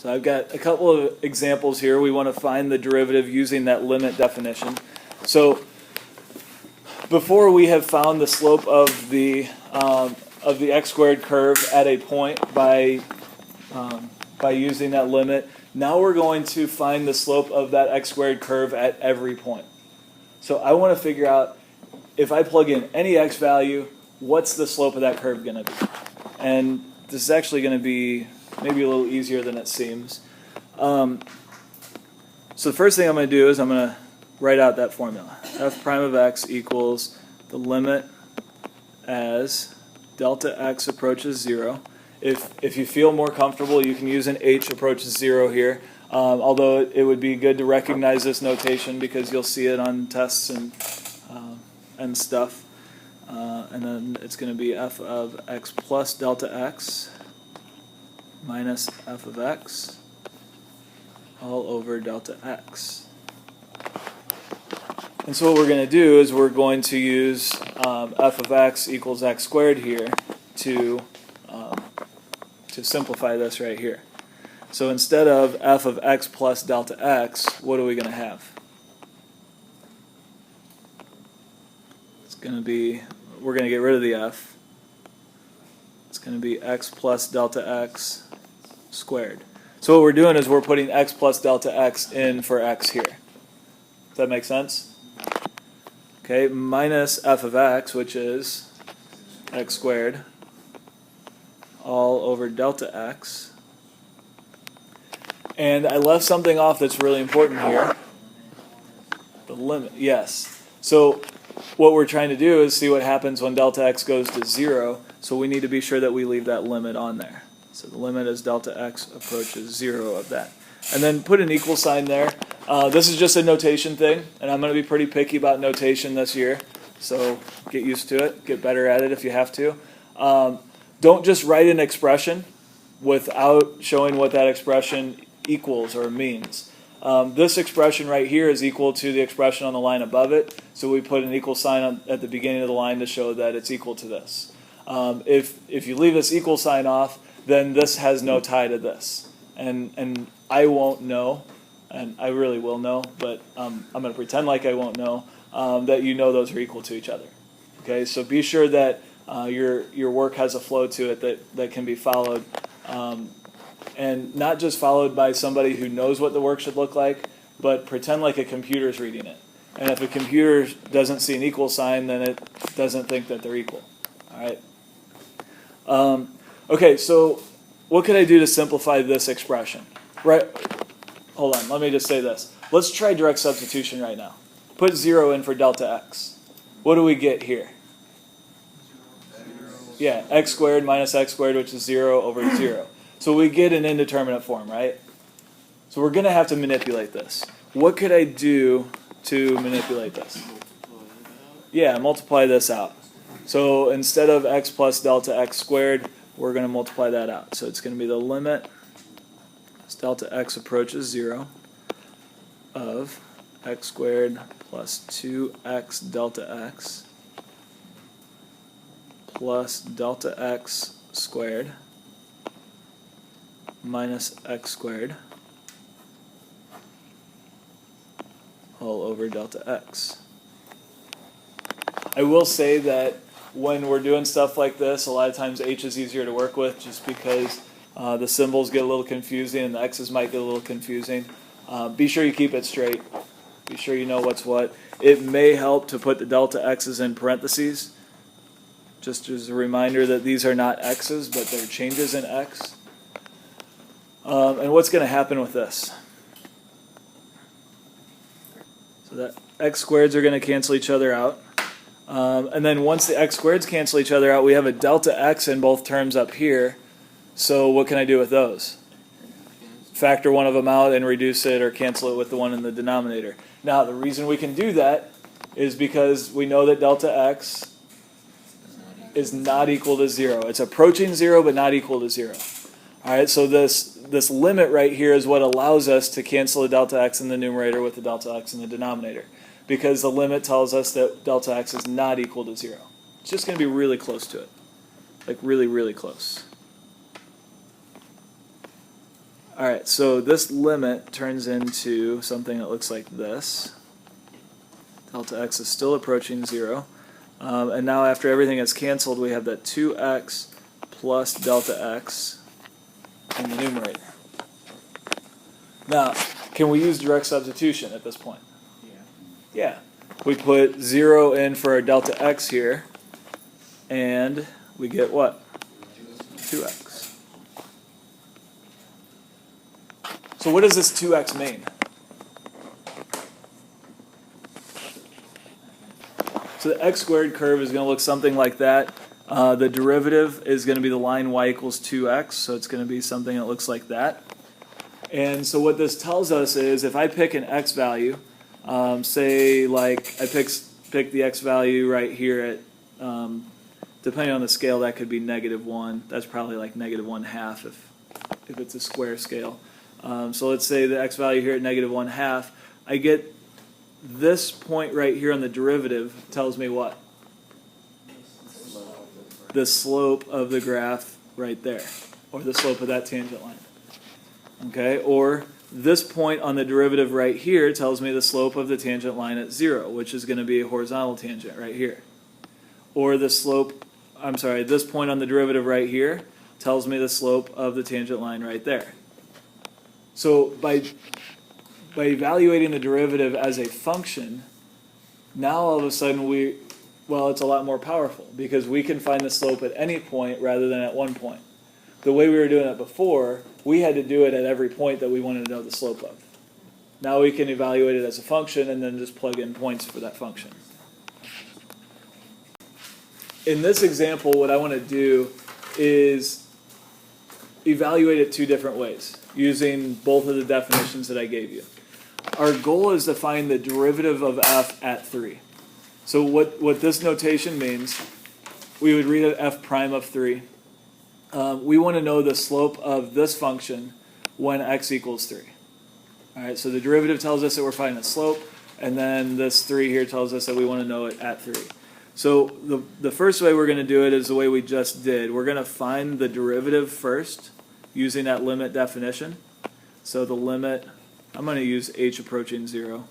So I've got a couple of examples here. We want to find the derivative using that limit definition. So before we have found the slope of the x squared curve at a point by using that limit, now we're going to find the slope of that x squared curve at every point. So I want to figure out, if I plug in any x value, what's the slope of that curve going to be? And this is actually going to be maybe a little easier than it seems. So the first thing I'm going to do is I'm going to write out that formula. F prime of x equals the limit as delta x approaches 0. If you feel more comfortable, you can use an h approaches 0 here. Although it would be good to recognize this notation because you'll see it on tests and stuff. And then it's going to be f of x plus delta x minus f of x all over delta x. And so what we're going to do is we're going to use f of x equals x squared here to simplify this right here. So instead of f of x plus delta x, what are we going to have? It's going to be, we're going to get rid of the f. It's going to be x plus delta x squared. So what we're doing is we're putting x plus delta x in for x here. Does that make sense? Okay, minus f of x, which is x squared, all over delta x. And I left something off that's really important here. The limit, yes. So what we're trying to do is see what happens when delta x goes to 0. So we need to be sure that we leave that limit on there. So the limit as delta x approaches 0 of that. And then put an equal sign there. This is just a notation thing, and I'm going to be pretty picky about notation this year. So get used to it. Get better at it if you have to. Don't just write an expression without showing what that expression equals or means. This expression right here is equal to the expression on the line above it, so we put an equal sign at the beginning of the line to show that it's equal to this. If you leave this equal sign off, then this has no tie to this. And I won't know, and I really will know, but I'm going to pretend like I won't know, that you know those are equal to each other. Okay, so be sure that your work has a flow to it that can be followed. And not just followed by somebody who knows what the work should look like, but pretend like a computer's reading it. And if a computer doesn't see an equal sign, then it doesn't think that they're equal. All right. Okay, so what could I do to simplify this expression? Right. Hold on. Let me just say this. Let's try direct substitution right now. Put 0 in for delta x. What do we get here? Yeah, x squared minus x squared, which is 0 over 0. So we get an indeterminate form, right? So we're going to have to manipulate this. What could I do to manipulate this? Yeah, multiply this out. So instead of x plus delta x squared, we're going to multiply that out. So it's going to be the limit as delta x approaches 0 of x squared plus 2x delta x plus delta x squared minus x squared all over delta x. I will say that when we're doing stuff like this, a lot of times h is easier to work with just because the symbols get a little confusing and the x's might get a little confusing. Be sure you keep it straight. Be sure you know what's what. It may help to put the delta x's in parentheses, just as a reminder that these are not x's, but they're changes in x. And what's going to happen with this? So that x squareds are going to cancel each other out. And then once the x squareds cancel each other out, we have a delta x in both terms up here. So what can I do with those? Factor one of them out and reduce it or cancel it with the one in the denominator. Now, the reason we can do that is because we know that delta x is not equal to 0. It's approaching 0, but not equal to 0. All right, so this limit right here is what allows us to cancel the delta x in the numerator with the delta x in the denominator, because the limit tells us that delta x is not equal to 0. It's just going to be really close to it, like really, really close. All right, so this limit turns into something that looks like this. Delta x is still approaching 0. And now after everything is canceled, we have that 2x plus delta x in the numerator. Now, can we use direct substitution at this point? Yeah. We put 0 in for our delta x here, and we get what? 2x. So what does this 2x mean? So the x squared curve is going to look something like that. The derivative is going to be the line y equals 2x, so it's going to be something that looks like that. And so what this tells us is if I pick an x value, say like I pick the x value right here at, depending on the scale, that could be -1. That's probably like -1/2 if it's a square scale. So let's say the x value here at -1/2. I get this point right here on the derivative tells me what? The slope of the graph right there, or the slope of that tangent line. Okay, or this point on the derivative right here tells me the slope of the tangent line at 0, which is going to be a horizontal tangent right here. Or the slope, this point on the derivative right here tells me the slope of the tangent line right there. So by evaluating the derivative as a function, now all of a sudden it's a lot more powerful because we can find the slope at any point rather than at one point. The way we were doing it before, we had to do it at every point that we wanted to know the slope of. Now we can evaluate it as a function and then just plug in points for that function. In this example, what I want to do is evaluate it two different ways, using both of the definitions that I gave you. Our goal is to find the derivative of f at 3. So what this notation means, we would read it f prime of 3. We want to know the slope of this function when x equals 3. All right, so the derivative tells us that we're finding a slope, and then this 3 here tells us that we want to know it at 3. So the first way we're going to do it is the way we just did. We're going to find the derivative first using that limit definition. So the limit, I'm going to use h approaching 0.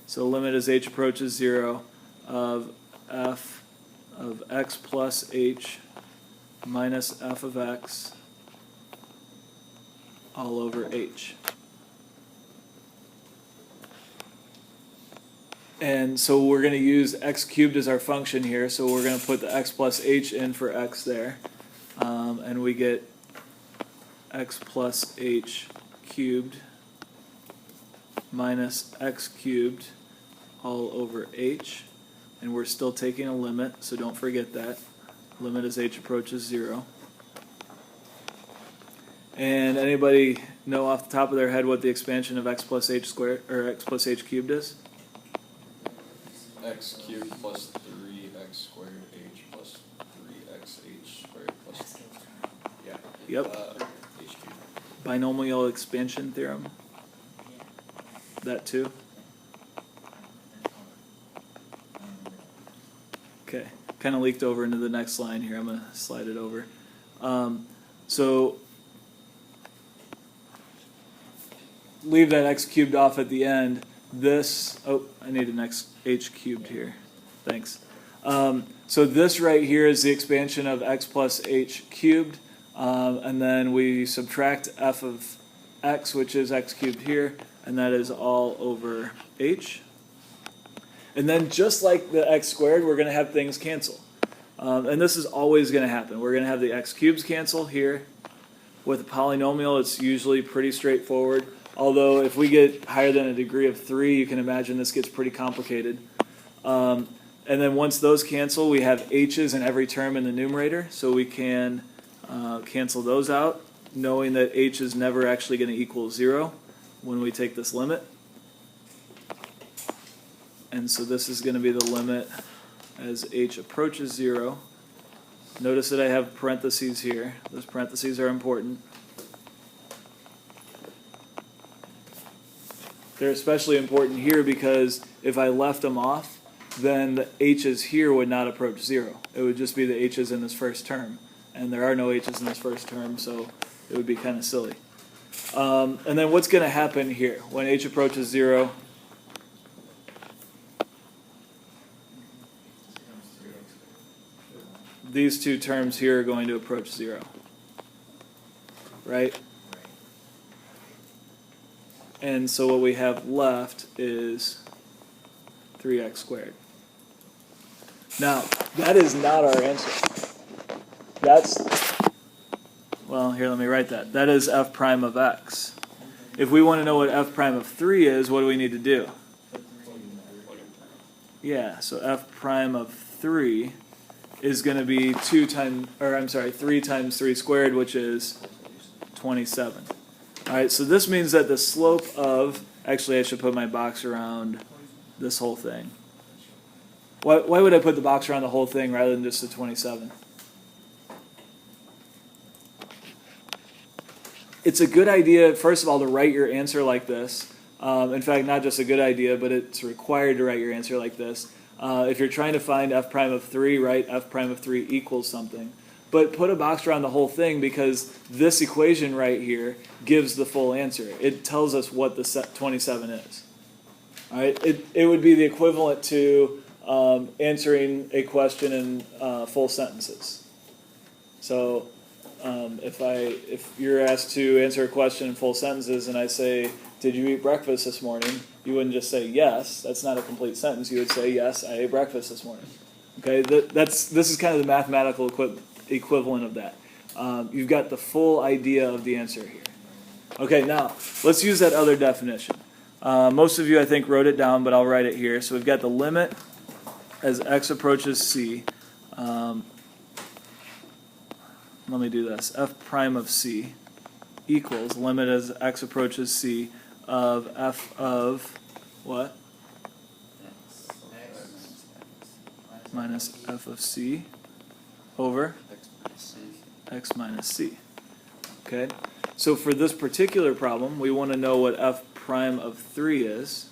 So the limit as h approaches 0 of f of x plus h minus f of x all over h. And so we're going to use x cubed as our function here, so we're going to put the x plus h in for x there, and we get x plus h cubed minus x cubed all over h, and we're still taking a limit, so don't forget that. Limit as h approaches 0. And anybody know off the top of their head what the expansion of x plus h squared or x plus h cubed is? X cubed plus 3x squared h plus 3xh squared plus Yep. h cubed. Binomial expansion theorem. That too. Okay, kind of leaked over into the next line here. I'm going to slide it over. So leave that x cubed off at the end. This, I need an h cubed here. Thanks. So this right here is the expansion of x plus h cubed. And then we subtract f of x, which is x cubed here, and that is all over h. And then just like the x squared, we're going to have things cancel. And this is always going to happen. We're going to have the x cubes cancel here. With a polynomial, it's usually pretty straightforward. Although if we get higher than a degree of 3, you can imagine this gets pretty complicated. And then once those cancel, we have h's in every term in the numerator. So we can cancel those out, knowing that h is never actually going to equal 0 when we take this limit. And so this is going to be the limit as h approaches 0. Notice that I have parentheses here. Those parentheses are important. They're especially important here because if I left them off, then the h's here would not approach 0. It would just be the h's in this first term. And there are no h's in this first term, so it would be kind of silly. And then what's going to happen here when h approaches 0? These two terms here are going to approach 0, right? And so what we have left is 3x squared. Now, that is not our answer. That's, well, here, let me write that. That is f prime of x. If we want to know what f prime of 3 is, what do we need to do? Yeah, so f prime of 3 is going to be 3 times 3 squared, which is 27. All right, so this means that the slope of, actually I should put my box around this whole thing. Why would I put the box around the whole thing rather than just the 27? It's a good idea, first of all, to write your answer like this. In fact, not just a good idea, but it's required to write your answer like this. If you're trying to find f prime of 3, write f prime of 3 equals something. But put a box around the whole thing because this equation right here gives the full answer. It tells us what the 27 is. All right? It would be the equivalent to answering a question in full sentences. So if you're asked to answer a question in full sentences and I say, did you eat breakfast this morning? You wouldn't just say yes. That's not a complete sentence. You would say, yes, I ate breakfast this morning. Okay, this is kind of the mathematical equivalent of that. You've got the full idea of the answer here. Okay, now let's use that other definition. Most of you, I think, wrote it down, but I'll write it here. So we've got the limit as x approaches c. Let me do this. F prime of c equals limit as x approaches c of f of what? Minus f of c over x minus c. Okay, so for this particular problem, we want to know what f prime of 3 is.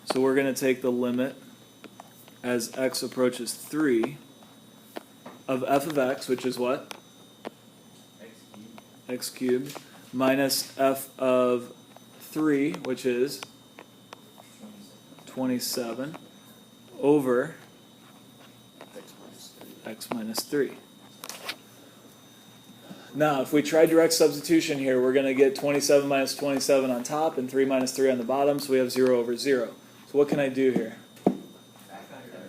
So we're going to take the limit as x approaches 3 of f of x, which is what? X cubed, minus f of 3, which is 27, over x minus 3. Now, if we try direct substitution here, we're going to get 27 minus 27 on top and 3 minus 3 on the bottom, so we have 0 over 0. So what can I do here?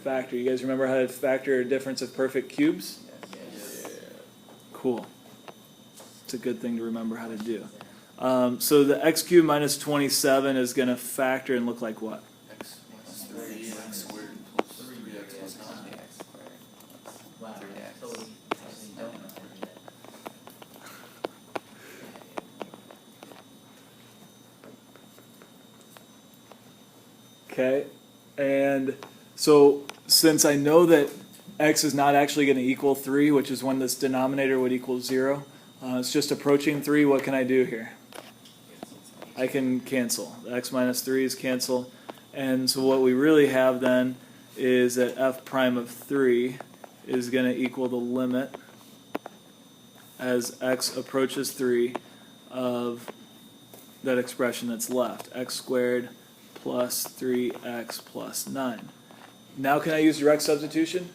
Factor. You guys remember how to factor a difference of perfect cubes? Yes. Cool. It's a good thing to remember how to do. So the x cubed minus 27 is going to factor and look like what? X minus 3 x squared plus 3x plus 9x. Wow. 3x. Okay, and so since I know that x is not actually going to equal 3, which is when this denominator would equal 0, it's just approaching 3, what can I do here? I can cancel. X minus 3 is cancel. And so what we really have then is that f prime of 3 is going to equal the limit as x approaches 3 of that expression that's left, x squared plus 3x plus 9. Now can I use direct substitution?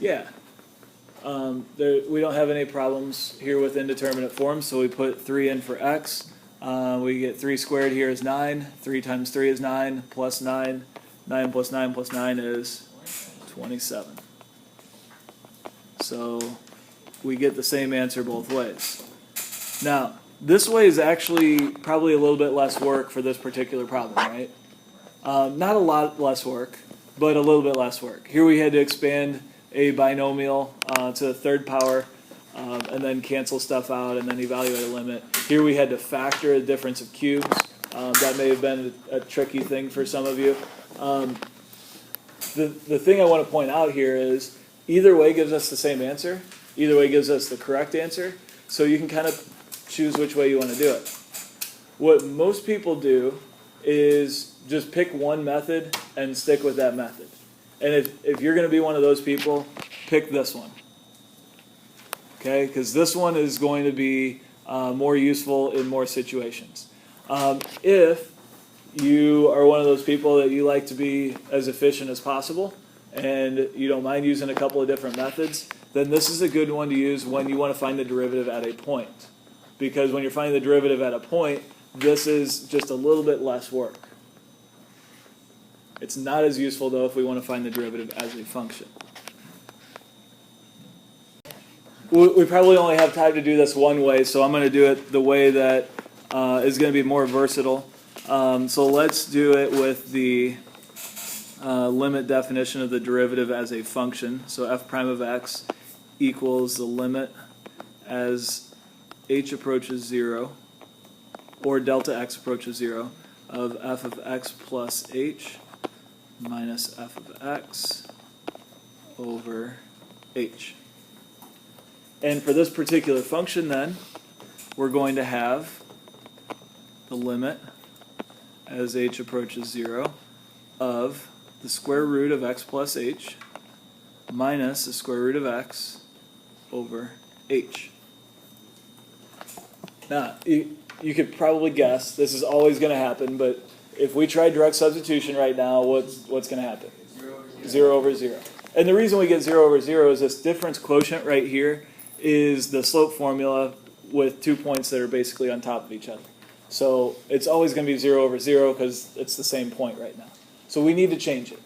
Yeah. We don't have any problems here with indeterminate forms, so we put 3 in for x. We get 3 squared here is 9. 3 times 3 is 9, plus 9. 9 plus 9 plus 9 is 27. So we get the same answer both ways. Now, this way is actually probably a little bit less work for this particular problem, right? Not a lot less work, but a little bit less work. Here we had to expand a binomial to the third power and then cancel stuff out and then evaluate a limit. Here we had to factor a difference of cubes. That may have been a tricky thing for some of you. The thing I want to point out here is either way gives us the same answer. Either way gives us the correct answer. So you can kind of choose which way you want to do it. What most people do is just pick one method and stick with that method. And if you're going to be one of those people, pick this one. Okay, because this one is going to be more useful in more situations. If you are one of those people that you like to be as efficient as possible and you don't mind using a couple of different methods, then this is a good one to use when you want to find the derivative at a point. Because when you're finding the derivative at a point, this is just a little bit less work. It's not as useful, though, if we want to find the derivative as a function. We probably only have time to do this one way, so I'm going to do it the way that is going to be more versatile. So let's do it with the limit definition of the derivative as a function. So f prime of x equals the limit as h approaches 0, or delta x approaches 0, of f of x plus h minus f of x over h. And for this particular function then, we're going to have the limit as h approaches 0 of the square root of x plus h minus the square root of x over h. Now, you could probably guess this is always going to happen, but if we try direct substitution right now, what's going to happen? 0 over 0. And the reason we get 0 over 0 is this difference quotient right here is the slope formula with 2 points that are basically on top of each other. So it's always going to be 0 over 0 because it's the same point right now. So we need to change it.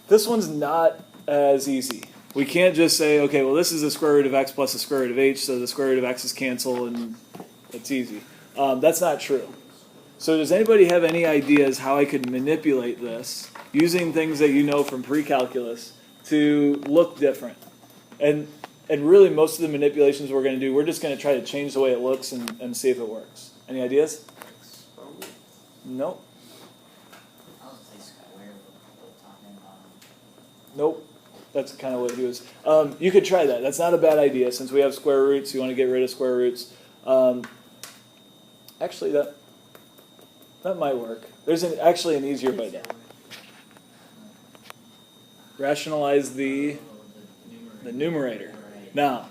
This one's not as easy. We can't just say, okay, well, this is the square root of x plus the square root of h, so the square root of x is cancel, and it's easy. That's not true. So does anybody have any ideas how I could manipulate this using things that you know from pre-calculus to look different? And really, most of the manipulations we're going to do, we're just going to try to change the way it looks and see if it works. Any ideas? Nope. I'll say square with top and bottom. Nope. That's kind of what he was. You could try that. That's not a bad idea. Since we have square roots, you want to get rid of square roots. Actually, that might work. There's actually an easier way though. Rationalize the numerator. Now,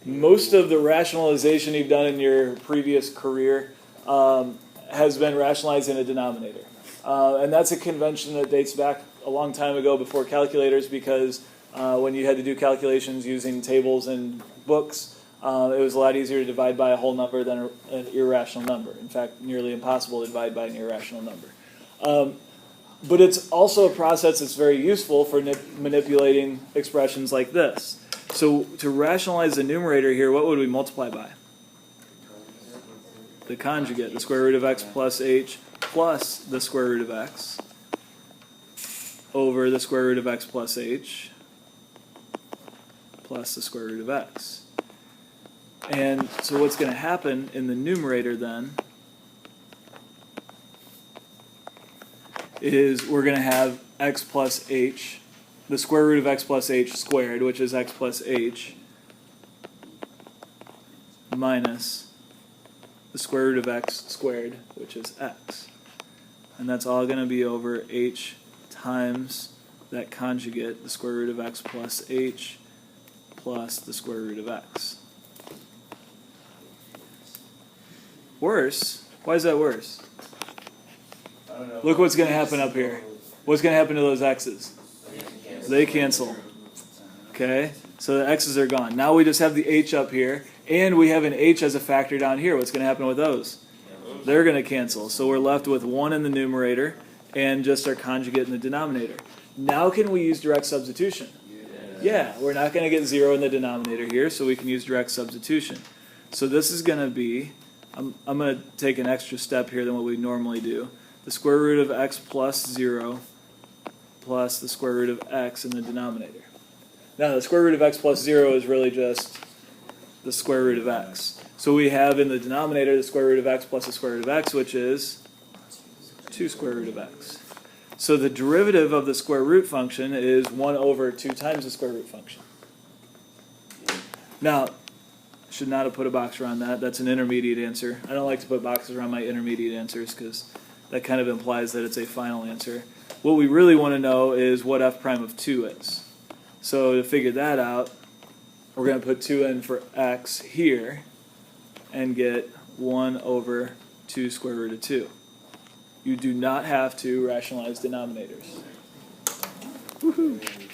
most of the rationalization you've done in your previous career has been rationalizing a denominator. And that's a convention that dates back a long time ago before calculators, because when you had to do calculations using tables and books, it was a lot easier to divide by a whole number than an irrational number. In fact, nearly impossible to divide by an irrational number. But it's also a process that's very useful for manipulating expressions like this. So to rationalize the numerator here, what would we multiply by? The conjugate, the square root of x plus h plus the square root of x over the square root of x plus h plus the square root of x. And so what's going to happen in the numerator then is we're going to have x plus h, the square root of x plus h squared, which is x plus h, minus the square root of x squared, which is x. And that's all going to be over h times that conjugate, the square root of x plus h, plus the square root of x. Worse? Why is that worse? I don't know. Look what's going to happen up here. What's going to happen to those x's? They cancel. Okay? So the x's are gone. Now we just have the h up here, and we have an h as a factor down here. What's going to happen with those? They're going to cancel. So we're left with 1 in the numerator and just our conjugate in the denominator. Now can we use direct substitution? Yeah, we're not going to get 0 in the denominator here, so we can use direct substitution. So this is going to be, I'm going to take an extra step here than what we normally do. The square root of x plus 0 plus the square root of x in the denominator. Now the square root of x plus 0 is really just the square root of x. So we have in the denominator the square root of x plus the square root of x, which is 2 square root of x. So the derivative of the square root function is 1 over 2 times the square root function. Now, I should not have put a box around that. That's an intermediate answer. I don't like to put boxes around my intermediate answers because that kind of implies that it's a final answer. What we really want to know is what f prime of 2 is. So to figure that out, we're going to put 2 in for x here. and get 1 over 2 square root of 2. You do not have to rationalize denominators. Woohoo!